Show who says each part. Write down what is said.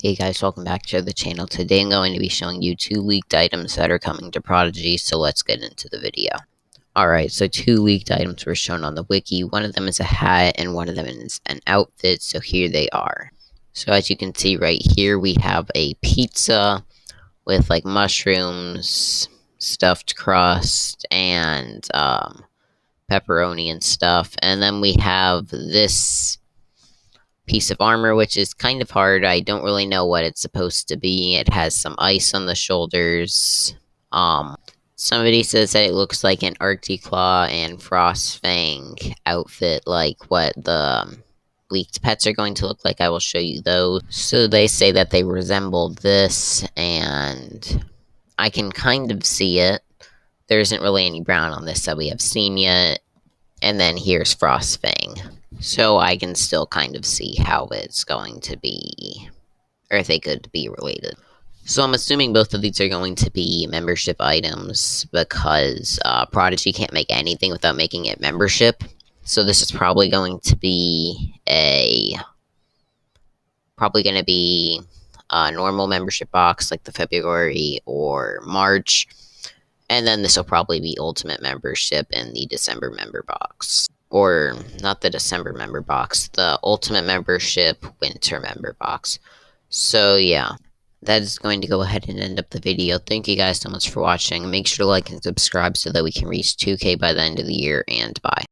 Speaker 1: Hey guys, welcome back to the channel. Today I'm going to be showing you two leaked items that are coming to Prodigy, so let's get into the video. Alright, so two leaked items were shown on the wiki. One of them is a hat and one of them is an outfit, so here they are. So as you can see right here, we have a pizza with like mushrooms, stuffed crust, and pepperoni and stuff. And then we have this piece of armor, which is kind of hard. I don't really know what it's supposed to be. It has some ice on the shoulders. Somebody says that it looks like an Arctic Claw and Frostfang outfit, like what the leaked pets are going to look like. I will show you those. So they say that they resemble this, and I can kind of see it. There isn't really any brown on this that we have seen yet. And then here's Frostfang. So I can still kind of see how it's going to be, or if they could be related. So I'm assuming both of these are going to be membership items because Prodigy can't make anything without making it membership. So this is probably going to be a normal membership box like the February or March. And then this will probably be Ultimate Membership in the December member box. Or, not the December member box, the Ultimate Membership Winter member box. So, yeah. That is going to go ahead and end up the video. Thank you guys so much for watching. Make sure to like and subscribe so that we can reach 2K by the end of the year, and bye.